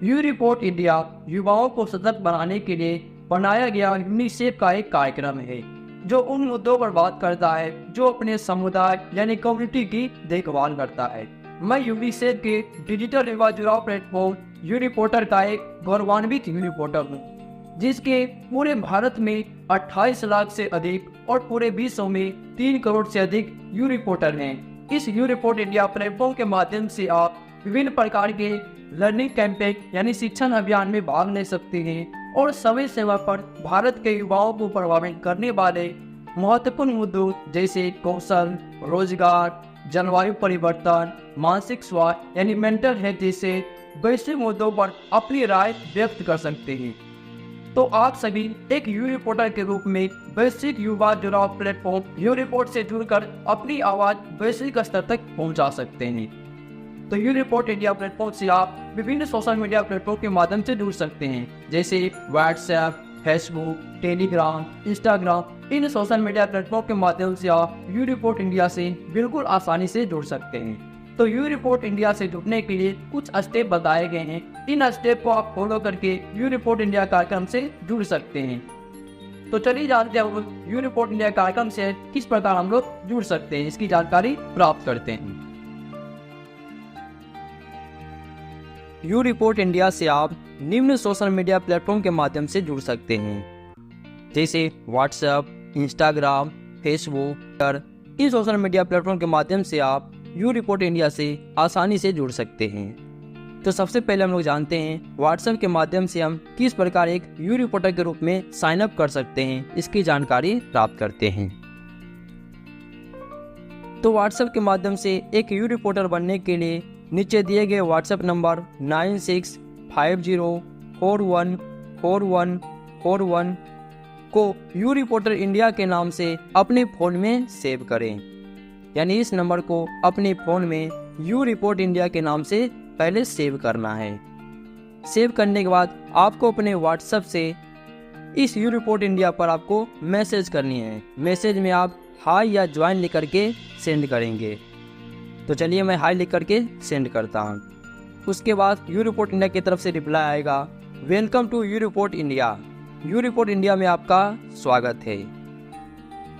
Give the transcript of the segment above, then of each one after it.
You report India युवाओं को सतर्क बनाने के लिए बनाया गया यूनिसेफ का एक कार्यक्रम है जो उन मुद्दों पर बात करता है जो अपने समुदाय यानी कम्युनिटी की देखभाल करता है। मैं यूनिसेफ के डिजिटल युवा जुड़ाव प्लेटफॉर्म यू रिपोर्टर का एक गौरवान्वित यू रिपोर्टर हूँ, जिसके पूरे भारत में 28 लाख से अधिक और पूरे विश्व में 3 करोड़ से अधिक यू रिपोर्टर हैं। इस यू रिपोर्ट इंडिया प्लेटफॉर्म के माध्यम से आप विभिन्न प्रकार के लर्निंग कैंपेन यानी शिक्षण अभियान में भाग ले सकते हैं और समय समय पर भारत के युवाओं को प्रभावित करने वाले महत्वपूर्ण मुद्दों जैसे कौशल, रोजगार, जलवायु परिवर्तन, मानसिक स्वास्थ्य यानी मेंटल हेल्थ जैसे वैश्विक मुद्दों पर अपनी राय व्यक्त कर सकते हैं। तो आप सभी एक यू रिपोर्टर के रूप में वैश्विक युवा जुड़ाव प्लेटफॉर्म यू रिपोर्ट से जुड़कर अपनी आवाज वैश्विक स्तर तक पहुंचा सकते हैं। तो यू रिपोर्ट इंडिया प्लेटफॉर्म से आप विभिन्न सोशल मीडिया प्लेटफॉर्म के माध्यम से जुड़ सकते हैं, जैसे व्हाट्सएप, फेसबुक, टेलीग्राम, इंस्टाग्राम। इन सोशल मीडिया प्लेटफॉर्म के माध्यम से आप यू रिपोर्ट इंडिया से बिल्कुल आसानी से जुड़ सकते हैं। तो यू रिपोर्ट इंडिया से जुड़ने के लिए कुछ स्टेप बताए गए हैं। इन स्टेप को आप फॉलो करके यू रिपोर्ट इंडिया कार्यक्रम से जुड़ सकते हैं। तो चलिए जानते हैं यू रिपोर्ट इंडिया कार्यक्रम से किस प्रकार हम लोग जुड़ सकते हैं, इसकी जानकारी प्राप्त करते हैं। यू रिपोर्ट इंडिया से आप निम्न सोशल मीडिया प्लेटफॉर्म के माध्यम से जुड़ सकते हैं, जैसे व्हाट्सएप, इंस्टाग्राम, फेसबुक। इन सोशल मीडिया प्लेटफॉर्म के माध्यम से आप यू रिपोर्ट इंडिया से आसानी से जुड़ सकते हैं। तो सबसे पहले हम लोग जानते हैं व्हाट्सएप के माध्यम से हम किस प्रकार एक यू रिपोर्टर के रूप में साइन अप कर सकते हैं, इसकी जानकारी प्राप्त करते हैं। तो व्हाट्सएप के माध्यम से एक यू रिपोर्टर बनने के लिए नीचे दिए गए व्हाट्सएप नंबर 9650414141 को यू रिपोर्टर इंडिया के नाम से अपने फ़ोन में सेव करें। यानी इस नंबर को अपने फ़ोन में यू रिपोर्ट इंडिया के नाम से पहले सेव करना है। सेव करने के बाद आपको अपने व्हाट्सएप से इस यू रिपोर्ट इंडिया पर आपको मैसेज करनी है। मैसेज में आप हाई या ज्वाइन लिख करके सेंड करेंगे। तो चलिए मैं हाई लिख करके सेंड करता हूँ। उसके बाद यू रिपोर्ट इंडिया की तरफ से रिप्लाई आएगा, welcome to U report India. U report India में आपका स्वागत है।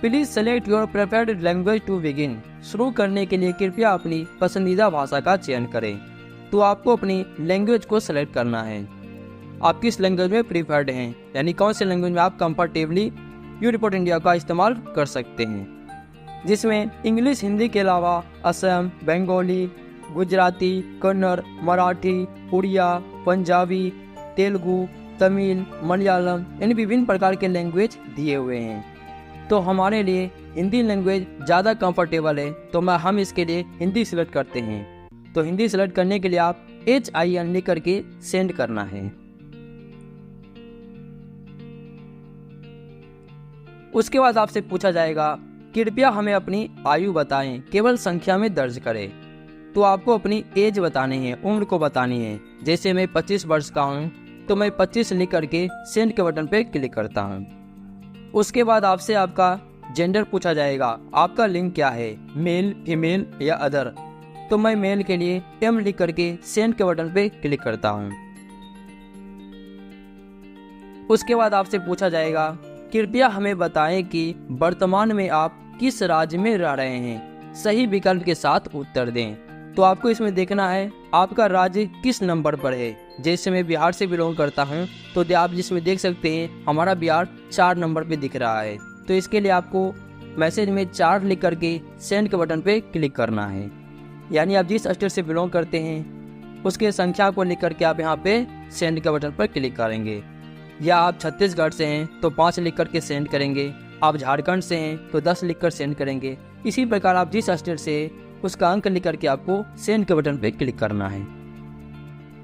Please select your preferred language to begin. शुरू करने के लिए कृपया अपनी पसंदीदा भाषा का चयन करें। तो आपको अपनी लैंग्वेज को सेलेक्ट करना है। आप किस लैंग्वेज में प्रीफर्ड हैं, यानी कौन से लैंग्वेज में आप कंफर्टेबली यू रिपोर्ट इंडिया का इस्तेमाल कर सकते हैं, जिसमें इंग्लिश, हिंदी के अलावा असम, बंगाली, गुजराती, कन्नड़, मराठी, उड़िया, पंजाबी, तेलुगु, तमिल, मलयालम यानी विभिन्न प्रकार के लैंग्वेज दिए हुए हैं। तो हमारे लिए हिंदी लैंग्वेज ज़्यादा कंफर्टेबल है, तो हम इसके लिए हिंदी सिलेक्ट करते हैं। तो हिंदी सिलेक्ट करने के लिए आप HIN लिख करके सेंड करना है। उसके बाद आपसे पूछा जाएगा कृपया हमें अपनी आयु बताएं, केवल संख्या में दर्ज करें। तो आपको अपनी एज बतानी है, उम्र को बतानी है। जैसे मैं 25 वर्ष का हूँ तो मैं 25 लिख करके सेंड के बटन पे क्लिक करता हूँ। उसके बाद आपसे आपका जेंडर पूछा जाएगा, आपका लिंग क्या है, मेल, फीमेल या अदर। तो मैं मेल के लिए M लिख करके सेंड के बटन पे क्लिक करता हूँ। उसके बाद आपसे पूछा जाएगा कृपया हमें बताएं कि वर्तमान में आप किस राज्य में रह रहे हैं। सही विकल्प के साथ उत्तर दें। तो आपको इसमें देखना है आपका राज्य किस नंबर पर है। जैसे मैं बिहार से बिलोंग करता हूं, तो आप जिसमें देख सकते हैं हमारा बिहार 4 नंबर पे दिख रहा है। तो इसके लिए आपको मैसेज में 4 लिख करके सेंड के बटन पे क्लिक करना है। यानी आप जिस स्टेट से बिलोंग करते हैं उसके संख्या को लिख करके आप यहाँ पे सेंड के बटन पर क्लिक करेंगे। या आप छत्तीसगढ़ से हैं तो 5 लिख करके सेंड करेंगे। आप झारखंड से हैं तो 10 लिखकर सेंड करेंगे। इसी प्रकार आप जिस स्टेट से उसका अंक लिख करके आपको सेंड के बटन पे क्लिक करना है।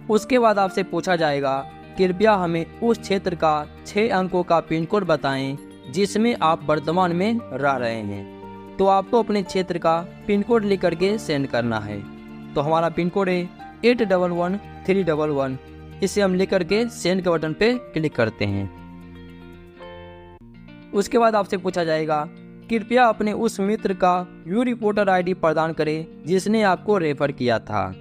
उसके बाद आपसे पूछा जाएगा कृपया हमें उस क्षेत्र का 6 अंकों का पिन कोड बताएं जिसमें आप वर्तमान में रह रहे हैं। तो आपको अपने क्षेत्र का पिन कोड लिख करके सेंड करना है। तो हमारा पिन कोड है 811311। इसे हम लिख करके सेंड के बटन पे क्लिक करते हैं। उसके बाद आपसे पूछा जाएगा कृपया अपने उस मित्र का यू रिपोर्टर ID प्रदान करें जिसने आपको रेफर किया था।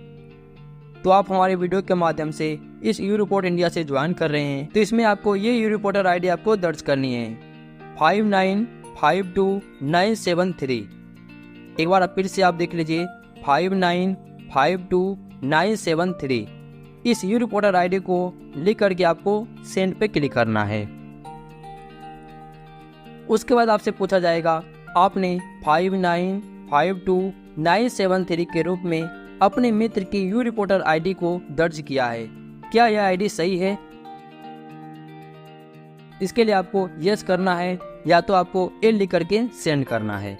तो आप हमारे वीडियो के माध्यम से इस यू रिपोर्ट इंडिया से ज्वाइन कर रहे हैं, तो इसमें आपको ये यू रिपोर्टर आईडी आपको दर्ज करनी है 5952973। एक बार फिर से आप देख लीजिए 5952973। इस यू रिपोर्टर आईडी को लिख करके आपको सेंड पे क्लिक करना है। उसके बाद आपसे पूछा जाएगा आपने 5952973 के रूप में अपने मित्र की यू रिपोर्टर आईडी को दर्ज किया है, क्या यह आईडी सही है? इसके लिए आपको यस करना है या तो आपको ए लिख करके सेंड करना है।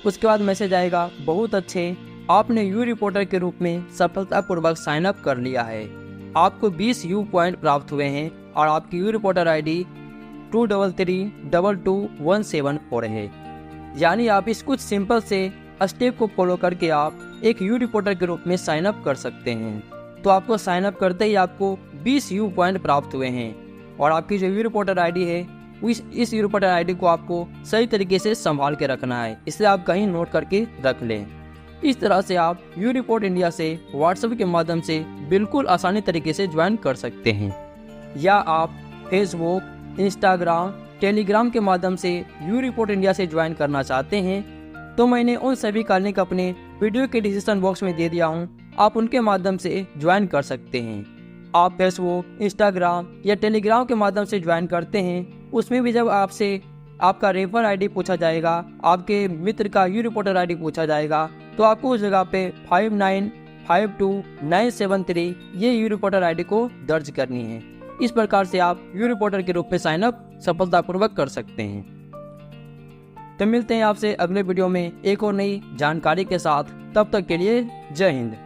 उसके बाद मैसेज आएगा बहुत अच्छे, आपने यू रिपोर्टर के रूप में सफलतापूर्वक साइन अप कर लिया है, आपको 20 यू पॉइंट प्राप्त हुए हैं और आपकी यू रिपोर्टर आईडी 233222174 है। यानी आप इस कुछ सिंपल से स्टेप को फॉलो करके आप एक यू रिपोर्टर के रूप में साइन अप कर सकते हैं। तो आपको साइन अप करते ही आपको 20 यू पॉइंट प्राप्त हुए हैं और आपकी जो यू रिपोर्टर आईडी है इस यू रिपोर्टर आईडी को आपको सही तरीके से संभाल के रखना है, इसलिए आप कहीं नोट करके रख लें। इस तरह से आप यू रिपोर्ट इंडिया से व्हाट्सएप के माध्यम से बिल्कुल आसानी तरीके से ज्वाइन कर सकते हैं, या आप फेसबुक, इंस्टाग्राम, टेलीग्राम के माध्यम से यू रिपोर्ट इंडिया से ज्वाइन करना चाहते हैं तो मैंने उन सभी का लिंक अपने वीडियो के डिस्क्रिप्शन बॉक्स में दे दिया हूं, आप उनके माध्यम से ज्वाइन कर सकते हैं। आप फेसबुक, इंस्टाग्राम या टेलीग्राम के माध्यम से ज्वाइन करते हैं, उसमें भी जब आपसे आपका रेफर आईडी पूछा जाएगा, आपके मित्र का यू रिपोर्टर आईडी पूछा जाएगा, तो आपको उस जगह पे 5952973 ये यू रिपोर्टर आईडी को दर्ज करनी है। इस प्रकार से आप यू रिपोर्टर के रूप में साइन अप सफलतापूर्वक कर सकते हैं। तो मिलते हैं आपसे अगले वीडियो में एक और नई जानकारी के साथ, तब तक के लिए जय हिंद।